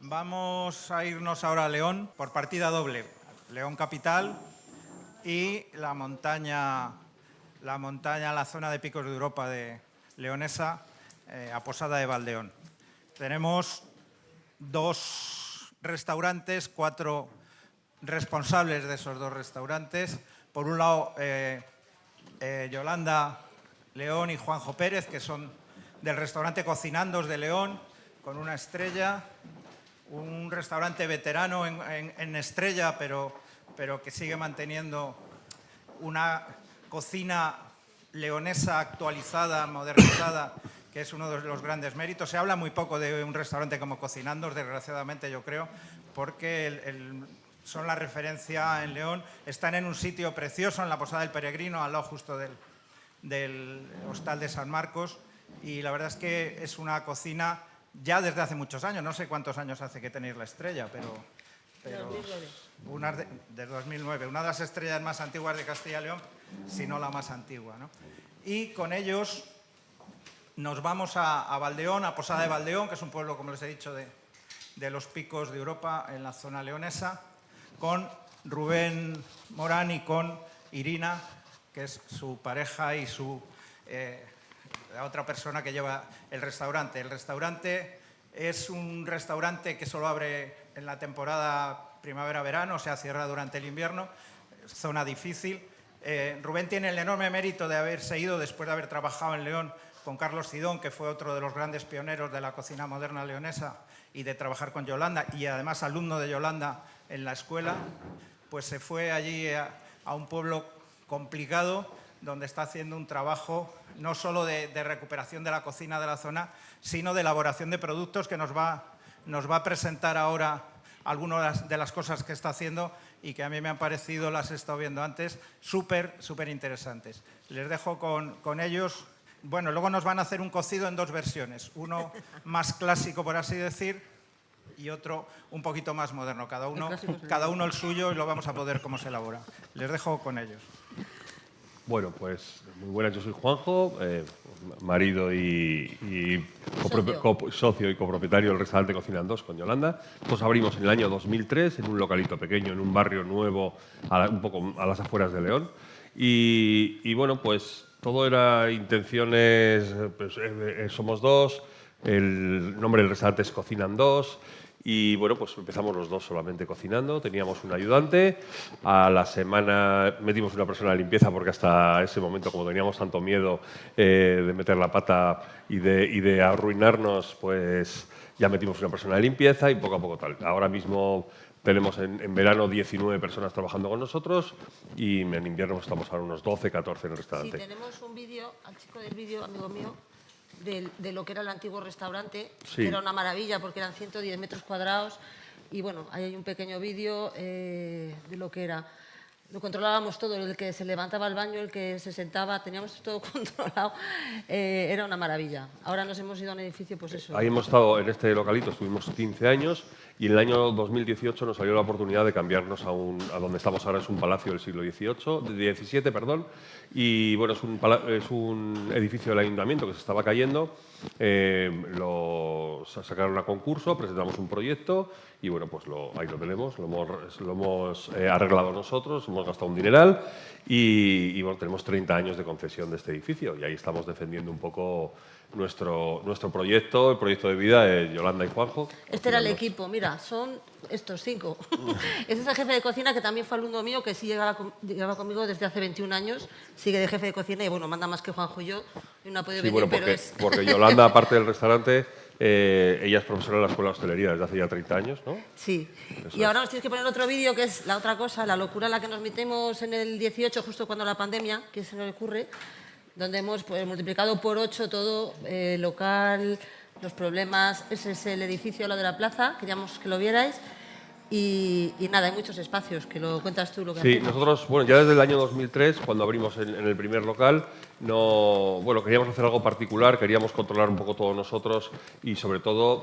Vamos a irnos ahora a León por partida doble. León capital y la montaña, la zona de Picos de Europa de Leonesa, a Posada de Valdeón. Tenemos 2 restaurantes, 4 responsables de esos 2 restaurantes. Por un lado, Yolanda León y Juanjo Pérez, que son del restaurante Cocinandos de León, con una estrella, un restaurante veterano en estrella, pero que sigue manteniendo una cocina leonesa actualizada, modernizada, que es uno de los grandes méritos. Se habla muy poco de un restaurante como Cocinandos, desgraciadamente, yo creo, porque son la referencia en León. Están en un sitio precioso, en la Posada del Peregrino, al lado justo del Hostal de San Marcos, y la verdad es que es una cocina ya desde hace muchos años. No sé cuántos años hace que tenéis la estrella, pero desde 2009, una de las estrellas más antiguas de Castilla y León, si no la más antigua, ¿no? Y con ellos nos vamos a Valdeón, a Posada de Valdeón, que es un pueblo, como les he dicho, de los Picos de Europa, en la zona leonesa, con Rubén Morán y con Irina, que es su pareja y la otra persona que lleva el restaurante. El restaurante es un restaurante que solo abre en la temporada primavera-verano, o sea, cierra durante el invierno, zona difícil. Rubén tiene el enorme mérito de haberse ido después de haber trabajado en León con Carlos Cidón, que fue otro de los grandes pioneros de la cocina moderna leonesa, y de trabajar con Yolanda, y además alumno de Yolanda en la escuela. Pues se fue allí a un pueblo complicado, donde está haciendo un trabajo no solo de recuperación de la cocina de la zona, sino de elaboración de productos, que nos va a presentar ahora algunas de las cosas que está haciendo y que a mí me han parecido, las he estado viendo antes, súper interesantes. Les dejo con ellos. Bueno, luego nos van a hacer un cocido en 2 versiones, uno más clásico, por así decir, y otro un poquito más moderno, cada uno el suyo, y lo vamos a poder cómo se elabora. Les dejo con ellos. Bueno, pues muy buenas, yo soy Juanjo, marido y socio y copropietario del restaurante Cocinandos con Yolanda. Nosotros abrimos en el año 2003 en un localito pequeño, en un barrio nuevo, un poco a las afueras de León. Y bueno, pues todo era intenciones, pues, somos 2, el nombre del restaurante es Cocinandos. Y bueno, pues empezamos los 2 solamente cocinando, teníamos un ayudante, a la semana metimos una persona de limpieza, porque hasta ese momento, como teníamos tanto miedo de meter la pata y de arruinarnos, pues ya metimos una persona de limpieza y poco a poco tal. Ahora mismo tenemos en verano 19 personas trabajando con nosotros y en invierno estamos ahora unos 12, 14 en el restaurante. Sí, tenemos un vídeo, al chico del vídeo, amigo mío, de lo que era el antiguo restaurante, sí, que era una maravilla porque eran 110 metros cuadrados, y bueno, ahí hay un pequeño vídeo de lo que era. Lo controlábamos todo, el que se levantaba al baño, el que se sentaba, teníamos todo controlado, era una maravilla. Ahora nos hemos ido a un edificio, pues eso. Ahí hemos estado, en este localito estuvimos 15 años y en el año 2018 nos salió la oportunidad de cambiarnos a donde estamos ahora, es un palacio del siglo XVII, perdón, y bueno, es un edificio del ayuntamiento que se estaba cayendo. Lo sacaron a concurso, presentamos un proyecto y bueno, pues ahí lo tenemos, lo hemos arreglado nosotros, hemos gastado un dineral y bueno, tenemos 30 años de concesión de este edificio y ahí estamos defendiendo un poco nuestro proyecto, el proyecto de vida de Yolanda y Juanjo. Este era el equipo, mira, son estos 5. Este es el jefe de cocina, que también fue alumno mío, que sí llegaba conmigo desde hace 21 años, sigue de jefe de cocina y bueno, manda más que Juanjo y yo, y no ha podido venir, bueno, pero porque Yolanda, aparte del restaurante, ella es profesora de la Escuela de Hostelería desde hace ya 30 años, ¿no? Sí. Y ahora nos tienes que poner otro vídeo, que es la otra cosa, la locura en la que nos metemos en el 18, justo cuando la pandemia, que se nos ocurre, donde hemos pues, multiplicado por 8 todo, local, los problemas. Ese es el edificio, lo de la plaza, queríamos que lo vierais. Y nada, hay muchos espacios, que lo cuentas tú. Lo que sí, hacemos. nosotros, bueno, ya desde el año 2003, cuando abrimos en el primer local, bueno, queríamos hacer algo particular, queríamos controlar un poco todos nosotros y sobre todo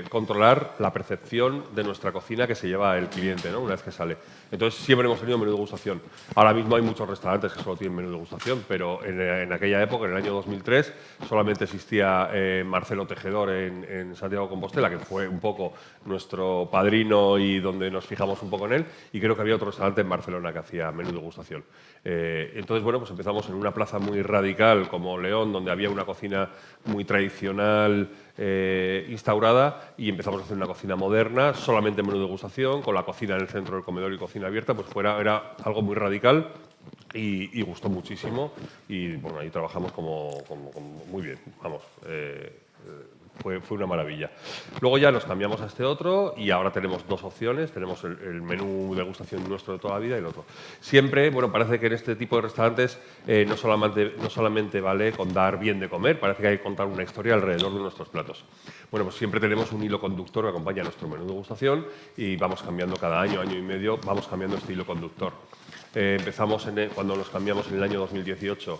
controlar la percepción de nuestra cocina que se lleva el cliente, ¿no? Una vez que sale. Entonces siempre hemos tenido menú de degustación. Ahora mismo hay muchos restaurantes que solo tienen menú de degustación, pero en aquella época, en el año 2003, solamente existía Marcelo Tejedor en Santiago de Compostela, que fue un poco nuestro padrino y donde nos fijamos un poco en él, y creo que había otro restaurante en Barcelona que hacía menú de degustación. Entonces, bueno, pues empezamos en una plaza muy radical como León, donde había una cocina muy tradicional instaurada, y empezamos a hacer una cocina moderna, solamente menú de degustación, con la cocina en el centro del comedor y cocina abierta, pues era algo muy radical y gustó muchísimo, y bueno, ahí trabajamos como muy bien, vamos. Fue una maravilla. Luego ya nos cambiamos a este otro y ahora tenemos dos opciones. Tenemos el menú de degustación nuestro de toda la vida y el otro. Siempre, bueno, parece que en este tipo de restaurantes no solamente vale con dar bien de comer, parece que hay que contar una historia alrededor de nuestros platos. Bueno, pues siempre tenemos un hilo conductor que acompaña a nuestro menú de degustación y vamos cambiando cada año, año y medio, vamos cambiando este hilo conductor. Empezamos cuando nos cambiamos en el año 2018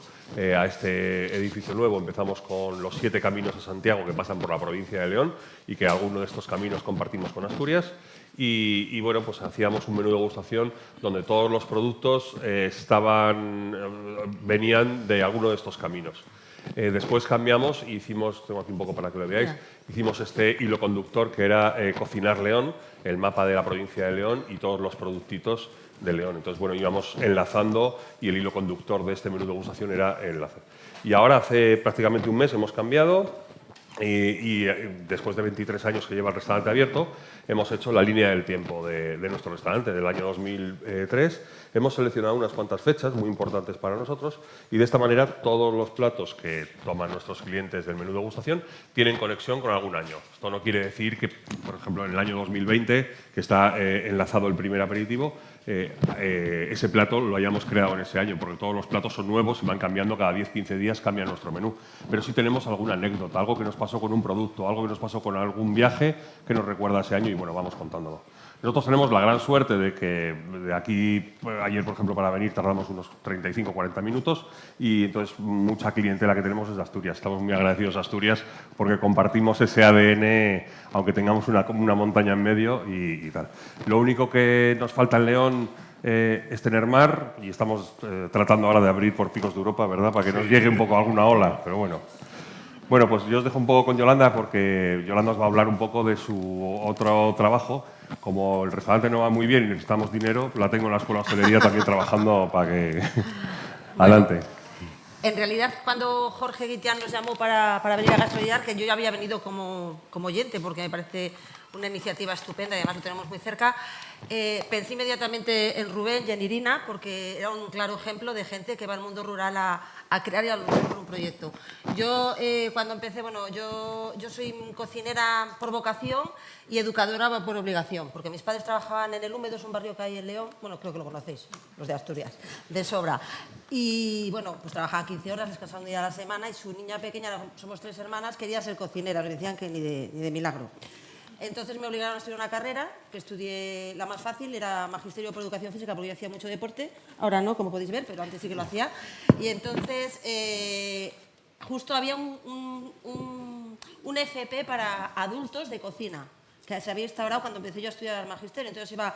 a este edificio nuevo, empezamos con los 7 caminos a Santiago que pasan por la provincia de León y que alguno de estos caminos compartimos con Asturias. Y bueno, pues hacíamos un menú de degustación donde todos los productos venían de alguno de estos caminos. Después cambiamos y hicimos, tengo aquí un poco para que lo veáis, hicimos este hilo conductor que era Cocinar León, el mapa de la provincia de León y todos los productitos de León. Entonces, bueno, íbamos enlazando y el hilo conductor de este menú de degustación era el enlace. Y ahora, hace prácticamente un mes, hemos cambiado y después de 23 años que lleva el restaurante abierto, hemos hecho la línea del tiempo de nuestro restaurante del año 2003. Hemos seleccionado unas cuantas fechas muy importantes para nosotros y de esta manera todos los platos que toman nuestros clientes del menú de degustación tienen conexión con algún año. Esto no quiere decir que, por ejemplo, en el año 2020, que está enlazado el primer aperitivo, ese plato lo hayamos creado en ese año, porque todos los platos son nuevos y van cambiando cada 10-15 días, cambia nuestro menú. Pero sí tenemos alguna anécdota, algo que nos pasó con un producto, algo que nos pasó con algún viaje que nos recuerda a ese año y bueno, vamos contándolo. Nosotros tenemos la gran suerte de que de aquí, ayer por ejemplo para venir tardamos unos 35-40 minutos y entonces mucha clientela que tenemos es de Asturias. Estamos muy agradecidos a Asturias porque compartimos ese ADN, aunque tengamos una montaña en medio y tal. Lo único que nos falta en León es tener mar y estamos tratando ahora de abrir por Picos de Europa, ¿verdad? Para que nos llegue un poco alguna ola, pero bueno. Bueno, pues yo os dejo un poco con Yolanda porque Yolanda os va a hablar un poco de su otro trabajo. Como el restaurante no va muy bien y necesitamos dinero, la tengo en la escuela de hostelería también trabajando para que... Adelante. En realidad, cuando Jorge Guitián nos llamó para venir a Gastroidar, que yo ya había venido como oyente, porque me parece una iniciativa estupenda y además lo tenemos muy cerca, pensé inmediatamente en Rubén y en Irina, porque era un claro ejemplo de gente que va al mundo rural a crear y a luchar por un proyecto. Yo, cuando empecé, bueno, yo soy cocinera por vocación y educadora por obligación, porque mis padres trabajaban en El Húmedo, es un barrio que hay en León, bueno, creo que lo conocéis, los de Asturias, de sobra. Y bueno, pues trabajaban 15 horas, descansaban un día a la semana y su niña pequeña, somos 3 hermanas, quería ser cocinera, me decían que ni de milagro. Entonces me obligaron a estudiar una carrera, que estudié la más fácil, era Magisterio por Educación Física, porque yo hacía mucho deporte, ahora no, como podéis ver, pero antes sí que lo hacía. Y entonces justo había un FP para adultos de cocina, que se había instaurado cuando empecé yo a estudiar Magisterio. Entonces iba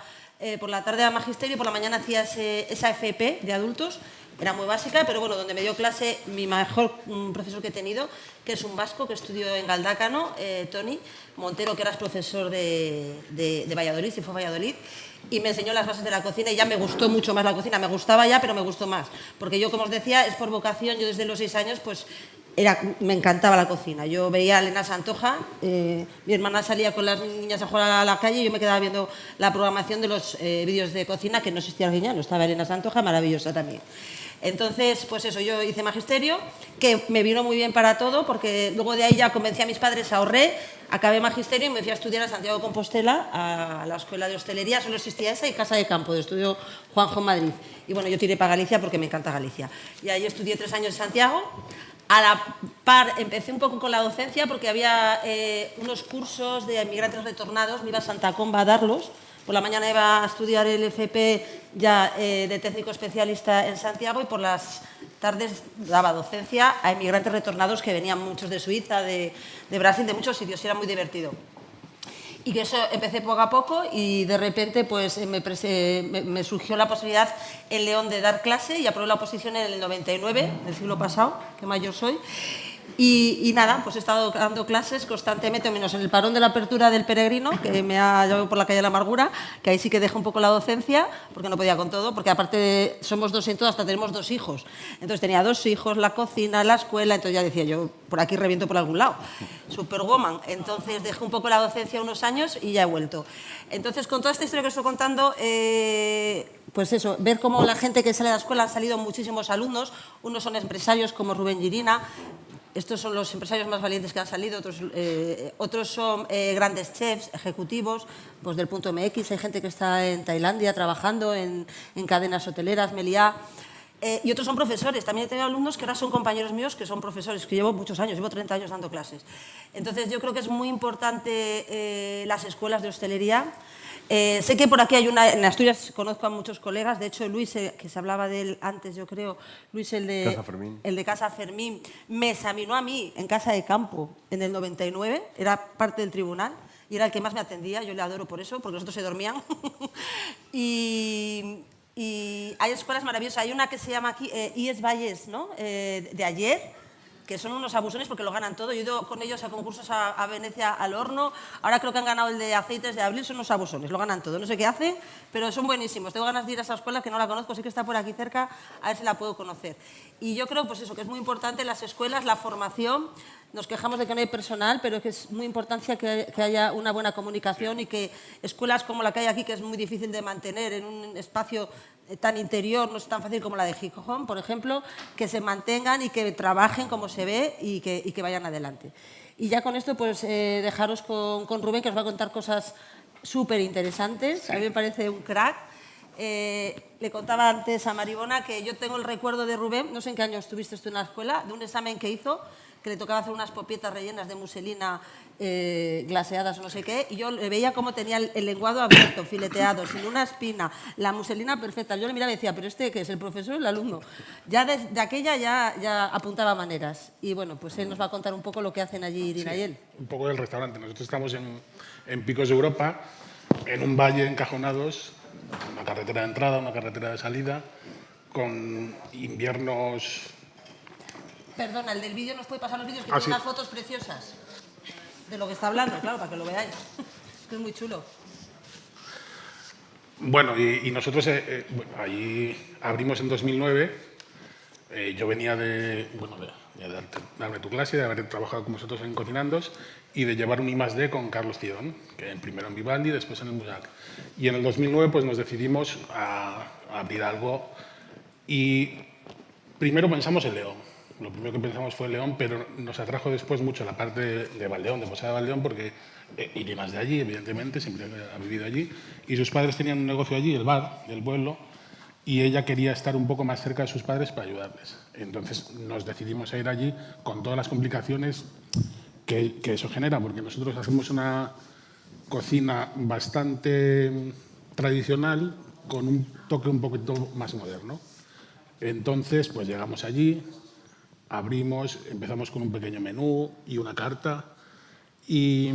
por la tarde a Magisterio y por la mañana hacía esa FP de adultos. Era muy básica, pero bueno, donde me dio clase mi mejor profesor que he tenido, que es un vasco que estudió en Galdácano, Toni Montero, que era profesor de Valladolid, se fue a Valladolid, y me enseñó las bases de la cocina y ya me gustó mucho más la cocina. Me gustaba ya, pero me gustó más. Porque yo, como os decía, es por vocación. Yo desde los 6 años, pues me encantaba la cocina. Yo veía a Elena Santoja, mi hermana salía con las niñas a jugar a la calle y yo me quedaba viendo la programación de los vídeos de cocina, que no existía Arguiñano, estaba Elena Santoja, maravillosa también. Entonces, pues eso, yo hice Magisterio, que me vino muy bien para todo, porque luego de ahí ya convencí a mis padres, ahorré, acabé Magisterio y me fui a estudiar a Santiago de Compostela, a la Escuela de Hostelería. Solo existía esa y Casa de Campo, de estudio Juanjo en Madrid. Y bueno, yo tiré para Galicia porque me encanta Galicia. Y ahí estudié 3 años en Santiago. A la par empecé un poco con la docencia porque había unos cursos de inmigrantes retornados, me iba a Santa Comba a darlos, Por la mañana iba a estudiar el FP ya de técnico especialista en Santiago y por las tardes daba docencia a inmigrantes retornados que venían muchos de Suiza, de Brasil, de muchos sitios, y era muy divertido. Y que eso empecé poco a poco y de repente pues me surgió la posibilidad en León de dar clase y aprobé la oposición en el 99, del siglo pasado, que mayor soy. Y nada, pues he estado dando clases constantemente, menos en el parón de la apertura del Peregrino, que me ha llevado por la calle de la Amargura, que ahí sí que dejo un poco la docencia, porque no podía con todo, porque aparte somos 2 en todo, hasta tenemos 2 hijos. Entonces tenía 2 hijos, la cocina, la escuela, entonces ya decía yo, por aquí reviento por algún lado. Superwoman. Entonces dejé un poco la docencia unos años y ya he vuelto. Entonces, con toda esta historia que estoy contando, pues eso, ver cómo la gente que sale de la escuela han salido muchísimos alumnos, unos son empresarios como Rubén Girina. Estos son los empresarios más valientes que han salido, otros son grandes chefs, ejecutivos, pues del Punto MX, hay gente que está en Tailandia trabajando en cadenas hoteleras, Meliá, y otros son profesores. También he tenido alumnos que ahora son compañeros míos que son profesores, que llevo muchos años, llevo 30 años dando clases. Entonces yo creo que es muy importante las escuelas de hostelería. Sé que por aquí hay una, en Asturias conozco a muchos colegas, de hecho Luis, que se hablaba de él antes, yo creo, Luis el de Casa Fermín, me examinó a mí en Casa de Campo en el 99, era parte del tribunal y era el que más me atendía, yo le adoro por eso, porque los otros se dormían. y hay escuelas maravillosas, hay una que se llama aquí IES Valles, ¿no? De ayer, que son unos abusones porque lo ganan todo. Yo he ido con ellos a concursos a Venecia al horno, ahora creo que han ganado el de aceites de abril, son unos abusones, lo ganan todo. No sé qué hacen, pero son buenísimos. Tengo ganas de ir a esa escuela que no la conozco, sé que está por aquí cerca, a ver si la puedo conocer. Y yo creo pues eso, que es muy importante las escuelas, la formación. Nos quejamos de que no hay personal, pero es que es muy importante que haya una buena comunicación y que escuelas como la que hay aquí, que es muy difícil de mantener en un espacio tan interior, no es tan fácil como la de Gijón, por ejemplo, que se mantengan y que trabajen como se ve y que vayan adelante. Y ya con esto, pues dejaros con Rubén, que os va a contar cosas súper interesantes. A mí me parece un crack. Le contaba antes a Maribona que yo tengo el recuerdo de Rubén, no sé en qué año estuviste tú en la escuela, de un examen que hizo, que le tocaba hacer unas popietas rellenas de muselina glaseadas o no sé qué, y yo le veía cómo tenía el lenguado abierto, fileteado, sin una espina, la muselina perfecta. Yo le miraba y decía, ¿pero este qué es, el profesor o el alumno? Ya de aquella ya apuntaba maneras. Y bueno, pues él nos va a contar un poco lo que hacen allí Irina y él. Un poco del restaurante. Nosotros estamos en Picos de Europa, en un valle encajonados, una carretera de entrada, una carretera de salida, con inviernos... Perdona, el del vídeo nos puede pasar los vídeos que tiene unas fotos preciosas de lo que está hablando, claro, para que lo veáis. Es que es muy chulo. Bueno, y nosotros allí abrimos en 2009. Yo venía de darme tu clase, de haber trabajado con vosotros en Cocinandos y de llevar un I+D con Carlos Cidón, que primero en Vivaldi, después en el Musac. Y en el 2009 pues, nos decidimos a abrir algo y primero pensamos en León. Lo primero que pensamos fue León, pero nos atrajo después mucho la parte de Valdeón, de Posada de Valdeón, porque Irina es de allí, evidentemente, siempre ha vivido allí, y sus padres tenían un negocio allí, el bar del pueblo, y ella quería estar un poco más cerca de sus padres para ayudarles. Entonces nos decidimos a ir allí con todas las complicaciones que eso genera, porque nosotros hacemos una cocina bastante tradicional con un toque un poquito más moderno. Entonces, pues llegamos allí, abrimos, empezamos con un pequeño menú y una carta y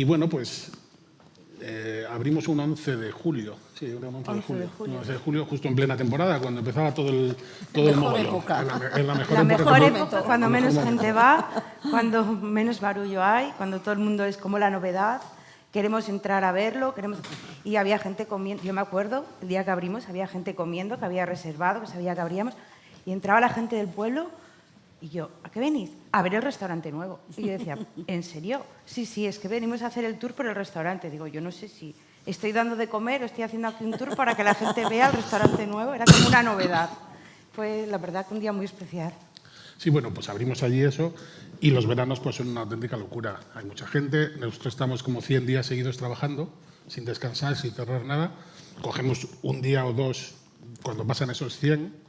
bueno, pues abrimos un 11 de julio. Sí, un 11 de julio. 11 de julio, justo en plena temporada, cuando empezaba todo el mogollón. En la mejor época, cuando menos gente va, cuando menos barullo hay, cuando todo el mundo es como la novedad. Queremos entrar a verlo, y había gente comiendo. Yo me acuerdo, el día que abrimos, había gente comiendo, que había reservado, que sabía que abríamos. Y entraba la gente del pueblo y yo, ¿a qué venís? A ver el restaurante nuevo. Y yo decía, ¿en serio? Sí, es que venimos a hacer el tour por el restaurante. Digo, yo no sé si estoy dando de comer o estoy haciendo aquí un tour para que la gente vea el restaurante nuevo. Era como una novedad. Fue, la verdad, que un día muy especial. Sí, bueno, pues abrimos allí eso y los veranos pues son una auténtica locura. Hay mucha gente, nosotros estamos como 100 días seguidos trabajando, sin descansar, sin cerrar nada. Cogemos un día o dos cuando pasan esos 100,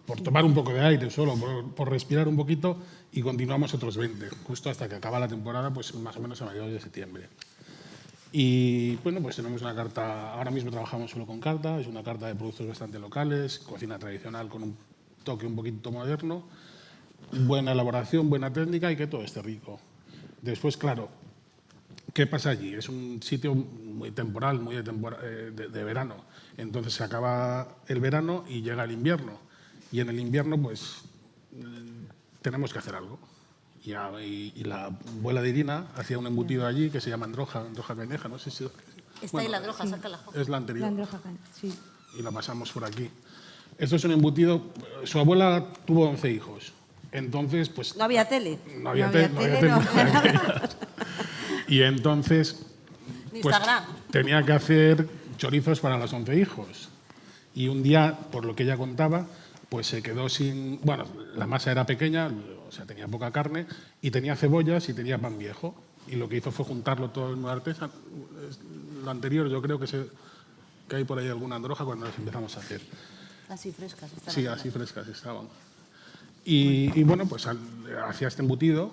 por tomar un poco de aire solo, por respirar un poquito, y continuamos otros 20, justo hasta que acaba la temporada, pues más o menos a mediados de septiembre. Y bueno, pues tenemos una carta, ahora mismo trabajamos solo con carta, es una carta de productos bastante locales, cocina tradicional con un toque un poquito moderno, buena elaboración, buena técnica y que todo esté rico. Después, claro, ¿qué pasa allí? Es un sitio muy temporal, muy de verano. Entonces se acaba el verano y llega el invierno. Y en el invierno, pues, tenemos que hacer algo. Y la abuela de Irina hacía un embutido allí que se llama Androja Caneja, no sé si... Está ahí la Androja, sácala. Es la anterior. La Androja, sí. Y la pasamos por aquí. Esto es un embutido... Su abuela tuvo 11 hijos. Entonces, pues... No había tele. No había No había tele. no. Y entonces, Ni pues, Instagram. tenía que hacer chorizos para los 11 hijos. Y un día, por lo que ella contaba, pues se quedó sin... Bueno, la masa era pequeña, o sea, tenía poca carne, y tenía cebollas y tenía pan viejo. Y lo que hizo fue juntarlo todo en una artesa. Lo anterior, yo creo que hay por ahí alguna Androja cuando las empezamos a hacer. Así frescas. Sí, así frescas estaban. Y bueno, pues hacía este embutido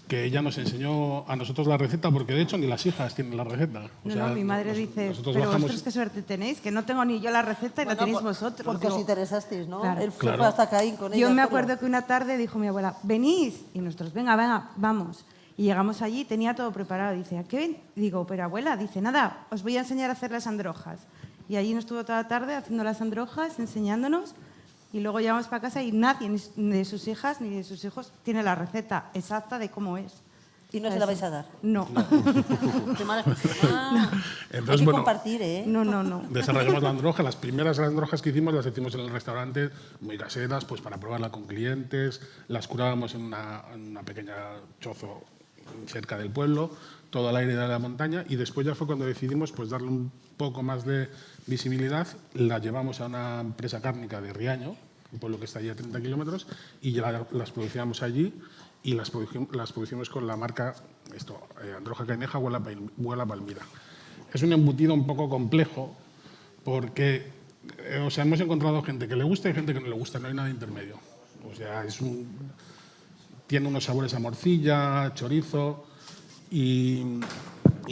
que ella nos enseñó a nosotros la receta, porque de hecho ni las hijas tienen la receta. O sea, Mi madre dice, nosotros pero bajamos- vosotros qué suerte tenéis, que no tengo ni yo la receta y la tenéis vosotros. Porque os Digo, interesasteis, ¿no? Claro. Él fue Claro. hasta Caín con ella. yo me solo. acuerdo que una tarde dijo mi abuela, venís, y nosotros, venga, vamos. Y llegamos allí, tenía todo preparado. Dice, ¿a qué ven? Digo, pero abuela, dice, nada, os voy a enseñar a hacer las androjas. Y allí nos estuvo toda la tarde haciendo las androjas, enseñándonos. Y luego llegamos para casa y nadie, ni de sus hijas ni de sus hijos, tiene la receta exacta de cómo es. ¿Y no se la vais a dar? No, Qué mala persona. Hay Entonces, que bueno, compartir, ¿eh? no. desarrollamos la androja. Las primeras androjas que hicimos las hicimos en el restaurante, muy caseras, pues para probarla con clientes. Las curábamos en una pequeña chozo cerca del pueblo, todo al aire de la montaña. Y después ya fue cuando decidimos pues darle un poco más de visibilidad. La llevamos a una empresa cárnica de Riaño, un pueblo que está allí a 30 kilómetros, y ya las producíamos allí. Y las producimos con la marca Androja Caneja Huela Palmira. Es un embutido un poco complejo porque o sea, hemos encontrado gente que le gusta y gente que no le gusta, no hay nada intermedio. O sea, tiene unos sabores a morcilla, chorizo y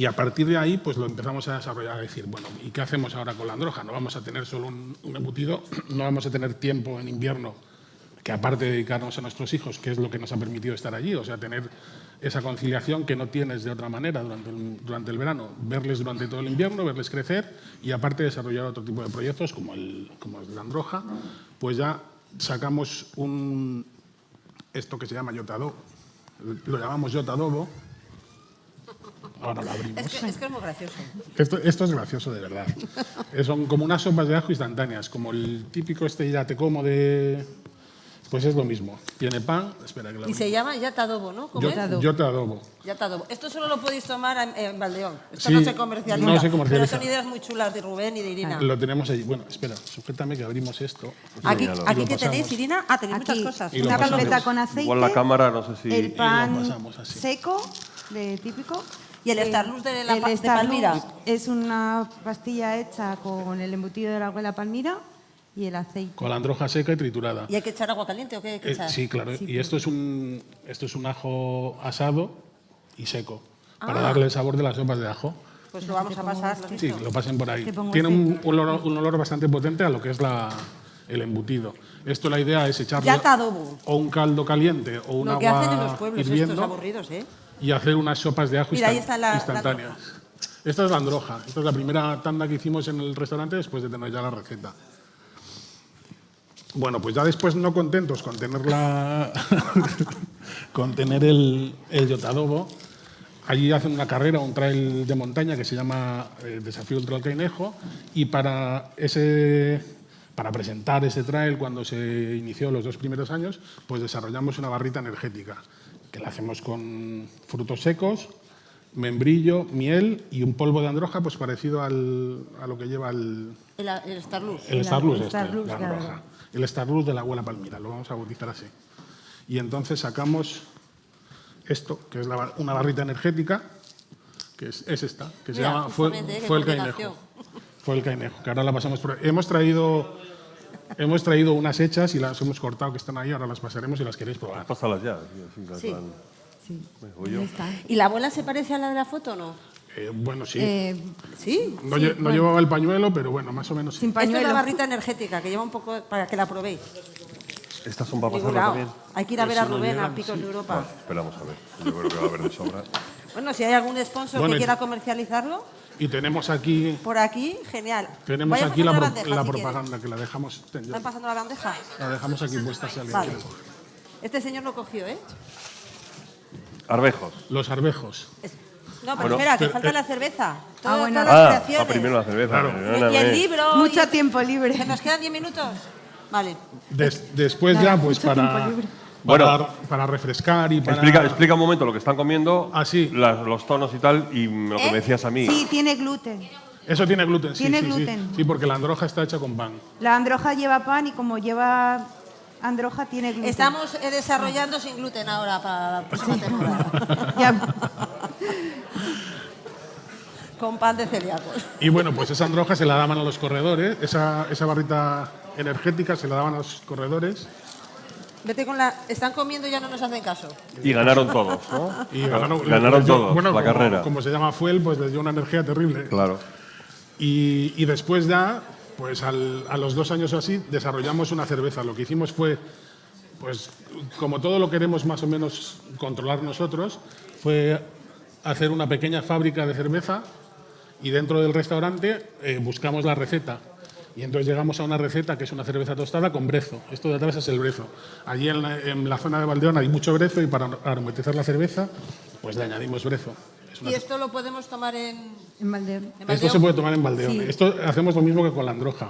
a partir de ahí pues lo empezamos a desarrollar, a decir, bueno, ¿y qué hacemos ahora con la Androja? No vamos a tener solo un embutido, no vamos a tener tiempo en invierno que aparte de dedicarnos a nuestros hijos, que es lo que nos ha permitido estar allí, o sea, tener esa conciliación que no tienes de otra manera durante el verano, verles durante todo el invierno, verles crecer y aparte desarrollar otro tipo de proyectos como el de la Androja, pues ya sacamos esto que se llama yotadobo, lo llamamos yotadobo, ahora lo abrimos. Es que es muy gracioso. Esto es gracioso de verdad. Son como unas sopas de ajo instantáneas, como el típico ya te como de... Pues es lo mismo. Tiene pan, espera que lo Y se llama yatadobo, ¿no? ¿Cómo es? Yotadobo. Yatadobo. Esto solo lo podéis tomar en Valdeón. Esto Sí, no se comercializa. no se comercializa. Pero son ideas muy chulas de Rubén y de Irina. Lo tenemos allí. Bueno, espera, sujétame que abrimos esto. Aquí, Y lo aquí que pasamos. tenéis, Irina. Ah, tenéis Aquí, muchas cosas. Y lo una pasamos. carpeta con aceite, Igual la cámara, no sé si... el pan pasamos así. seco, típico. Y el Starluz de El de Starluz Palmira. es una pastilla hecha con el embutido de la abuela Palmira y el aceite. Con la androja seca y triturada. ¿Y hay que echar agua caliente o qué hay que echar? Sí, claro. Sí, Y esto es un ajo asado y seco, para darle el sabor de las sopas de ajo. Pues lo vamos a pasar. ¿lo has Sí, visto? lo pasen por ahí. Te pongo Tiene un olor bastante potente a lo que es el embutido. Esto la idea es echarle Yatadobo. o un caldo caliente o un Lo que agua hacen en los pueblos hirviendo estos aburridos, ¿eh? y hacer unas sopas de ajo Mira, ahí está la instantáneas. Esta es la androja. Esta es la primera tanda que hicimos en el restaurante después de tener ya la receta. Bueno, pues ya después, no contentos con tener con tener el yotadobo, allí hacen una carrera, un trail de montaña que se llama Desafío Ultra Alcainejo, y para presentar ese trail, cuando se inició los 2 primeros años, pues desarrollamos una barrita energética, que la hacemos con frutos secos, membrillo, miel y un polvo de androja, pues parecido a lo que lleva el Starluz. Starluz, el Starluz, la claro. androja. El Starluz de la abuela Palmira, lo vamos a bautizar así. Y entonces sacamos esto, que es una barrita energética, que es esta, que se Mira, llama justamente, qué fue el combinación. Cainejo. Fue el Cainejo, que ahora la pasamos por... Hemos traído unas hechas y las hemos cortado, que están ahí, ahora las pasaremos y las queréis probar. Pásalas ya. Sí, Sí. Sí. Voy yo. Ahí está. ¿Y la abuela se parece a la de la foto o no? Bueno, sí. ¿Sí? No llevaba el pañuelo, pero bueno, más o menos sí. Sin Esto es pañuelo. la barrita energética, que lleva un poco para que la probéis. Estas son para pasarlo Figurao. también. Hay que ir a ver a Rubén a Picos de Europa. Bueno, esperamos a ver. Yo creo que va a haber de sobra. Bueno, si hay algún sponsor Bueno, que y- quiera comercializarlo, Y tenemos aquí, por aquí, genial. tenemos Vaya aquí la, pasando pro- bandeja, la si quieres. propaganda, que la dejamos, ¿Están pasando la bandeja? la dejamos aquí puesta si alguien Vale. quiere coger. Este señor lo cogió, ¿eh? Arvejos. Los arvejos. No, pero Bueno, espera, que pero- falta la cerveza. bueno. Todas las Ah, creaciones. primero la cerveza. Claro. Y el libro. Mucho y- tiempo libre. ¿Que nos quedan 10 minutos? Vale. Después Nada, ya, pues mucho tiempo para, libre. Bueno. para refrescar y para... Explica un momento lo que están comiendo, Ah, sí. los tonos y tal, y lo que me decías a mí. Sí, tiene gluten. Eso tiene gluten, sí, Tiene sí, sí. gluten. Sí, porque la androja está hecha con pan. La androja lleva pan y como lleva androja tiene gluten. Estamos desarrollando sin gluten ahora para la próxima temporada. Ya. Con pan de celíacos. Y bueno, pues esa androja se la daban a los corredores, esa barrita energética se la daban a los corredores Vete con la. Están comiendo y ya no nos hacen caso. Y ganaron todos, ¿no? y ganaron, Ganaron les dio- todos bueno, la como, carrera. Como se llama fuel, pues les dio una energía terrible. Claro. Y después ya, pues a los 2 años o así, desarrollamos una cerveza. Lo que hicimos fue, pues como todo lo queremos más o menos controlar nosotros, fue hacer una pequeña fábrica de cerveza y dentro del restaurante buscamos la receta. Y entonces llegamos a una receta que es una cerveza tostada con brezo. Esto de atrás es el brezo. Allí en la zona de Valdeón hay mucho brezo y para aromatizar la cerveza, pues le añadimos brezo. Es una Y esto lo podemos tomar en. En Valdeón. en Esto Valdeón. se puede tomar en Valdeón. Sí. Esto hacemos lo mismo que con la androja.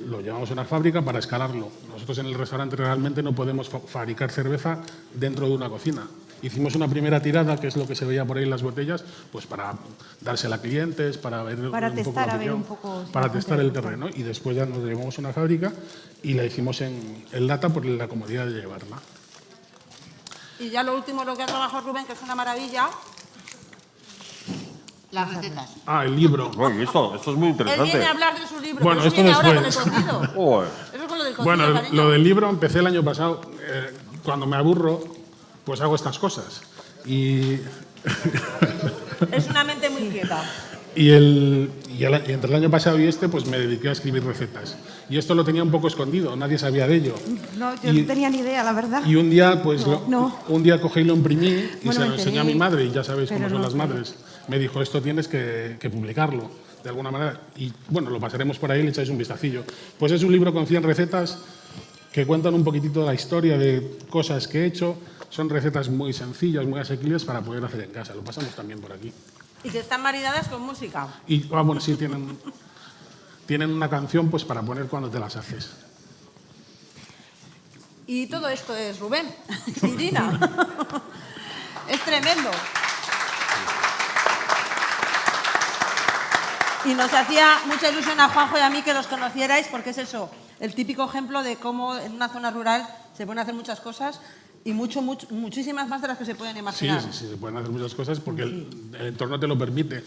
Lo llevamos a una fábrica para escalarlo. Nosotros en el restaurante realmente no podemos fabricar cerveza dentro de una cocina. Hicimos una primera tirada, que es lo que se veía por ahí en las botellas, pues para dársela a clientes, para ver Para un poco testar, la a ver opinión, un poco si para la gente testar le el gusta. terreno. Y después ya nos llevamos a una fábrica y la hicimos en lata por la comodidad de llevarla. Y ya lo último, lo que ha trabajado Rubén, que es una maravilla. Las recetas. Ah, el libro. Bueno, y esto es muy Él viene a interesante. hablar de su libro, Bueno, pero eso esto viene ahora con el después. cocido. Joder. Eso es con lo del cocido, Bueno, cariño. lo del libro empecé el año pasado. Cuando me aburro, pues hago estas cosas. Y Es una mente muy inquieta. Y entre el año pasado y este, pues me dediqué a escribir recetas. Y esto lo tenía un poco escondido, nadie sabía de ello. No, yo Y- no tenía ni idea, la verdad. Y un día, pues, No. un día cogí y lo imprimí y Bueno, se me lo enseñé a enteré, mi madre, y ya sabéis cómo pero son no las sabía. madres. Me dijo, esto tienes que publicarlo, de alguna manera. Y bueno, lo pasaremos por ahí y le echáis un vistacillo. Pues es un libro con 100 recetas que cuentan un poquitito la historia de cosas que he hecho. Son recetas muy sencillas, muy asequibles para poder hacer en casa. Lo pasamos también por aquí. Y que están maridadas con música. Y bueno, sí, tienen una canción pues para poner cuando te las haces. Y todo esto es Rubén y Gina. Es tremendo. Y nos hacía mucha ilusión a Juanjo y a mí que los conocierais, porque es eso, el típico ejemplo de cómo en una zona rural se pueden hacer muchas cosas y muchísimas más de las que se pueden Sí, imaginar. sí, se pueden hacer muchas cosas porque el entorno te lo permite.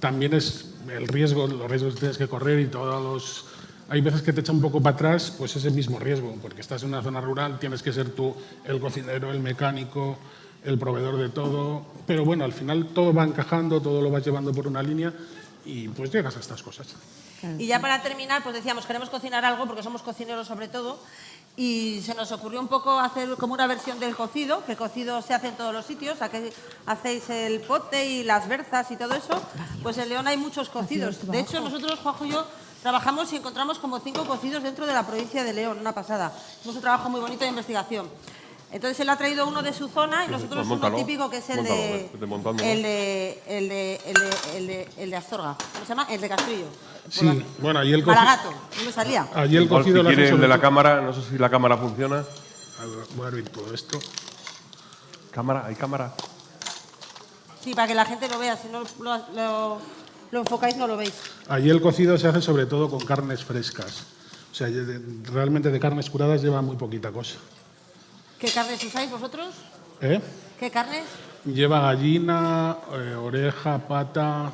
También es el riesgo, los riesgos que tienes que correr y todos los... Hay veces que te echa un poco para atrás, pues ese mismo riesgo, porque estás en una zona rural, tienes que ser tú el cocinero, el mecánico, el proveedor de todo. Pero bueno, al final todo va encajando, todo lo vas llevando por una línea y pues llegas a estas cosas. Y ya para terminar, pues decíamos, queremos cocinar algo porque somos cocineros sobre todo, y se nos ocurrió un poco hacer como una versión del cocido, que el cocido se hace en todos los sitios, aquí hacéis el pote y las berzas y todo eso, pues en León hay muchos cocidos. De hecho, nosotros, Juanjo y yo, trabajamos y encontramos como 5 cocidos dentro de la provincia de León, una pasada. Hicimos un trabajo muy bonito de investigación. Entonces él ha traído uno de su zona y nosotros pues móntalo, uno típico que es el móntalo, de, vete montándolo. el de Astorga. ¿Cómo se llama? El de Castrillo. Sí, bueno, ahí el cocido... Malagato, no me salía. Allí el Igual, cocido si lo hace quiere el sobre de la todo- cámara, no sé si la cámara funciona. A ver, voy a abrir todo esto. ¿Cámara? ¿Hay cámara? Sí, para que la gente lo vea, si no lo enfocáis no lo veis. Allí el cocido se hace sobre todo con carnes frescas. O sea, realmente de carnes curadas lleva muy poquita cosa. ¿Qué carnes usáis vosotros? ¿Eh? ¿Qué carnes? Lleva gallina, oreja, pata,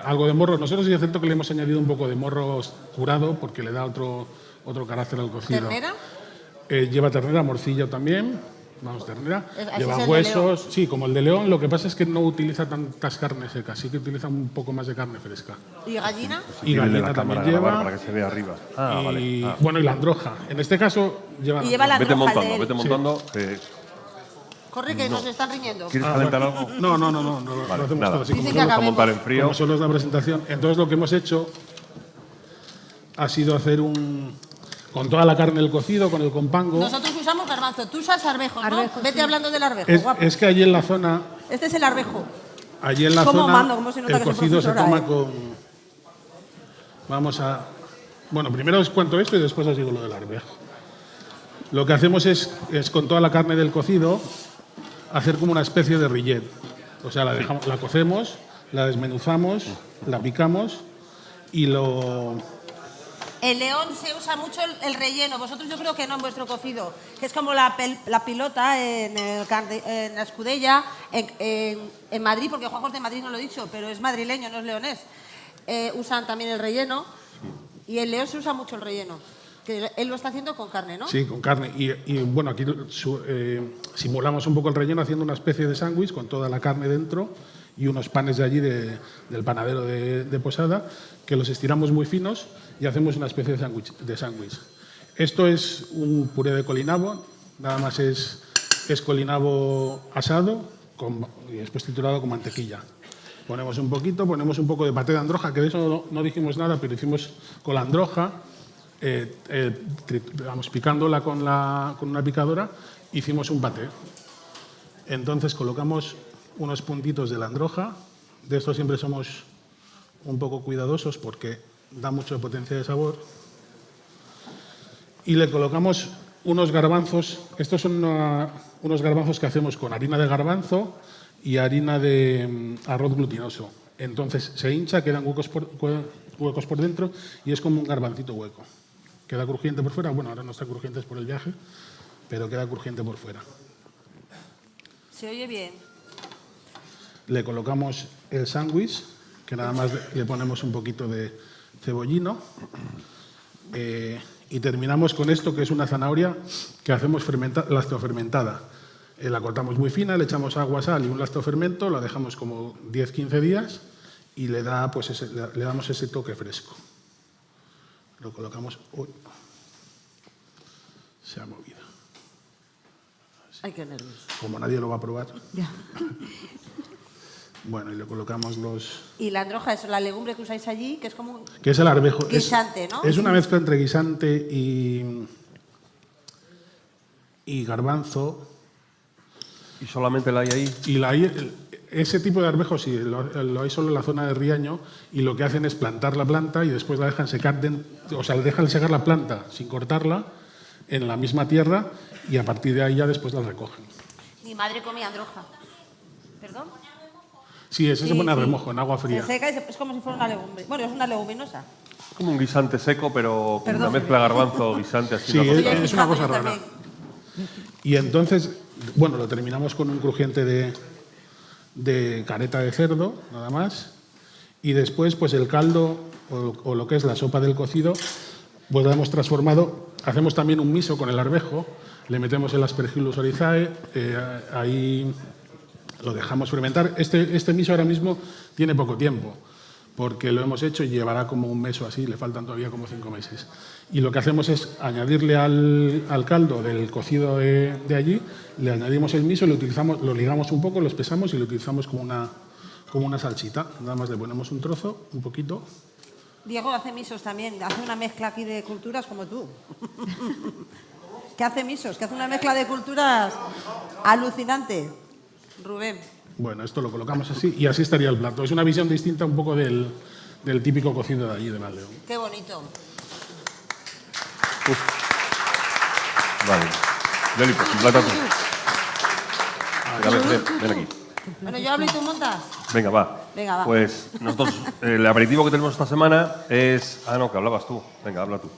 algo de morro. Nosotros sí es cierto que le hemos añadido un poco de morro curado porque le da otro carácter al cocido. ¿Ternera? Lleva ternera, morcilla también. Vamos, ternera. Así Lleva es el de huesos, sí, como el de león. Lo que pasa es que no utiliza tantas carnes secas, sí que utiliza un poco más de carne fresca. ¿Y gallina? Y Tiene gallina la cámara también a grabar lleva. para que se vea arriba. Ah, Y, vale. Ah. bueno, y la androja. En este caso lleva. Y lleva la Vete androja, montando, el de vete él. montando. Corre, que nos están riñendo. ¿Quieres Ah, calentar bueno. algo? No, lo Vale, hacemos nada. todo así. Dicen Como que son, Vamos a montar en acabemos. frío. como solo es la presentación. Entonces lo que hemos hecho ha sido hacer con toda la carne del cocido, con el compango. Nosotros usamos garbanzo, tú usas arvejo, ¿no? Arvejo, Vete sí. hablando del arvejo, guapo. Es que allí en la zona, Este es el arvejo. ¿Cómo zona, mando? ¿Cómo se nota el que soy cocido se profesora, toma eh? con. Vamos a. Bueno, primero os cuento esto y después os digo lo del arvejo. Lo que hacemos es con toda la carne del cocido hacer como una especie de rillet. O sea, la cocemos, la desmenuzamos, la picamos y lo. En León se usa mucho el relleno. Vosotros yo creo que no en vuestro cocido, que es como la pilota en la Escudella, en Madrid, porque Juanjo es de Madrid, no lo he dicho, pero es madrileño, no es leonés. Usan también el relleno y en León se usa mucho el relleno. Que él lo está haciendo con carne, ¿no? Sí, con carne. Y bueno, aquí simulamos un poco el relleno haciendo una especie de sándwich con toda la carne dentro y unos panes de allí del panadero de Posada, que los estiramos muy finos y hacemos una especie de sándwich. Esto es un puré de colinabo, nada más es colinabo asado y después triturado con mantequilla. Ponemos un poco de paté de androja, que de eso no dijimos nada, pero hicimos con la androja, picándola con una picadora, hicimos un paté. Entonces colocamos unos puntitos de la androja. De esto siempre somos un poco cuidadosos porque da mucha potencia de sabor. Y le colocamos unos garbanzos. Estos son unos garbanzos que hacemos con harina de garbanzo y harina de arroz glutinoso. Entonces se hincha, quedan huecos por dentro y es como un garbancito hueco. Queda crujiente por fuera. Bueno, ahora no está crujiente, es por el viaje, pero queda crujiente por fuera. Se oye bien. Le colocamos el sándwich, que nada más le ponemos un poquito de cebollino. Y terminamos con esto, que es una zanahoria que hacemos lactofermentada. La cortamos muy fina, le echamos agua, sal y un lactofermento, la dejamos como 10-15 días y le damos ese toque fresco. Lo colocamos. Uy, se ha movido. Ay, qué nervios. Como nadie lo va a probar. Ya. Bueno, y le colocamos los. Y la androja es la legumbre que usáis allí, que es como un Que es el arvejo. guisante, ¿no? Es una mezcla entre guisante y garbanzo. ¿Y solamente la hay ahí? Y ese tipo de arvejo sí, lo hay solo en la zona de Riaño y lo que hacen es plantar la planta y después la dejan secar, o sea, le dejan secar la planta sin cortarla en la misma tierra y a partir de ahí ya después la recogen. Mi madre comía androja. ¿Perdón? Sí, ese se pone a sí. remojo en agua fría. Se seca y es como si fuera una legumbre. Bueno, es una leguminosa. Es como un guisante seco, pero con Perdón. una mezcla garbanzo-guisante así. Sí, una cosa. es una cosa Yo rara. también. Y entonces, bueno, lo terminamos con un crujiente de careta de cerdo, nada más. Y después, pues el caldo o lo que es la sopa del cocido, pues la hemos transformado. Hacemos también un miso con el arvejo, le metemos el Aspergillus oryzae, ahí lo dejamos fermentar. Este miso ahora mismo tiene poco tiempo, porque lo hemos hecho y llevará como un mes o así, le faltan todavía como 5 meses. Y lo que hacemos es añadirle al caldo del cocido de allí, le añadimos el miso, lo ligamos un poco, lo espesamos y lo utilizamos como una salsita. Nada más le ponemos un trozo, un poquito. Diego hace misos también, hace una mezcla aquí de culturas como tú. ¿Qué hace misos? Que hace una mezcla de culturas alucinante. Rubén. Bueno, esto lo colocamos así y así estaría el plato. Es una visión distinta un poco del típico cocido de allí, de Valdeón. Qué bonito. Vale. Yoli, pues un plato tú. Ven aquí. Bueno, yo hablo y tú montas. Venga, va. Venga, va. Pues nosotros, el aperitivo que tenemos esta semana es... Ah, no, que hablabas tú. Venga, habla tú.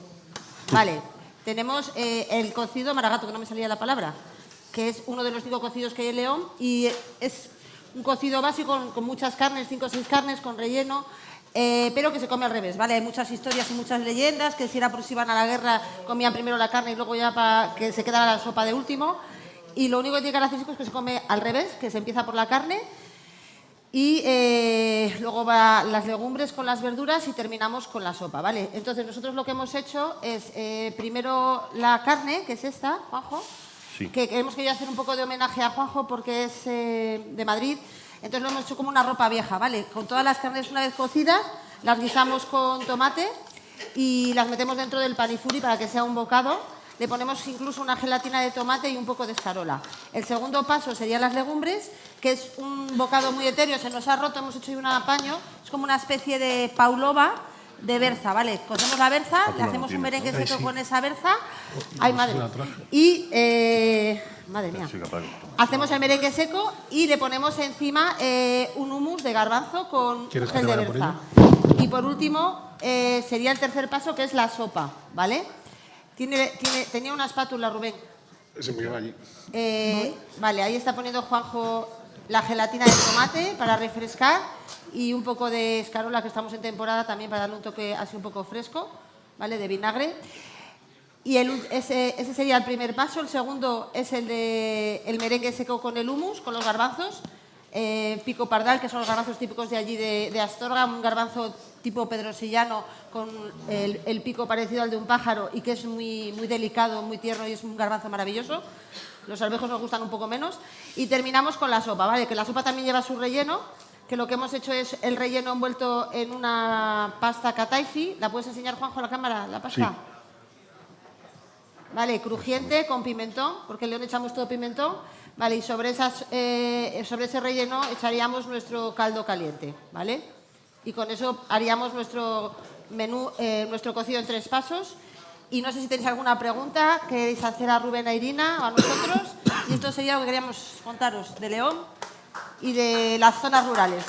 Vale, tenemos el cocido maragato, que no me salía la palabra, que es uno de los 5 cocidos que hay en León y es un cocido básico con muchas carnes, 5 o 6 carnes, con relleno, pero que se come al revés, ¿vale? Hay muchas historias y muchas leyendas, que si era por si iban a la guerra comían primero la carne y luego ya para que se quedara la sopa de último. Y lo único que tiene característico es que se come al revés, que se empieza por la carne y luego va las legumbres con las verduras y terminamos con la sopa, ¿vale? Entonces, nosotros lo que hemos hecho es primero la carne, que es esta, Juanjo, Sí. que hemos querido hacer un poco de homenaje a Juanjo porque es de Madrid. Entonces lo hemos hecho como una ropa vieja, ¿vale? Con todas las carnes una vez cocidas, las guisamos con tomate y las metemos dentro del panifuri para que sea un bocado. Le ponemos incluso una gelatina de tomate y un poco de escarola. El segundo paso serían las legumbres, que es un bocado muy etéreo, se nos ha roto, hemos hecho ahí un apaño, es como una especie de paulova de berza, ¿vale? Cogemos la berza, le hacemos un merengue seco con esa berza. Ay, madre. Y, madre mía. Hacemos el merengue seco y le ponemos encima un hummus de garbanzo con ¿Quieres que gel te de vaya por berza. Y por último, sería el tercer paso, que es la sopa, ¿vale? Tenía una espátula, Rubén. Se me lleva allí. Vale, ahí está poniendo Juanjo la gelatina de tomate para refrescar y un poco de escarola, que estamos en temporada también para darle un toque así un poco fresco, ¿vale? De vinagre. Y ese sería el primer paso. El segundo es el merengue seco con el hummus, con los garbanzos. Pico pardal, que son los garbanzos típicos de allí de Astorga, un garbanzo tipo pedrosillano con el pico parecido al de un pájaro y que es muy, muy delicado, muy tierno y es un garbanzo maravilloso. Los arvejos nos gustan un poco menos. Y terminamos con la sopa, ¿vale? Que la sopa también lleva su relleno, que lo que hemos hecho es el relleno envuelto en una pasta kataifi. ¿La puedes enseñar, Juanjo, a la cámara, la pasta? Sí. Vale, crujiente con pimentón, porque en León echamos todo pimentón. Vale, y sobre ese relleno echaríamos nuestro caldo caliente, ¿vale? Y con eso haríamos nuestro menú, nuestro cocido en 3 pasos. Y no sé si tenéis alguna pregunta, queréis hacer a Rubén, a Irina o a nosotros. Y esto sería lo que queríamos contaros de León y de las zonas rurales.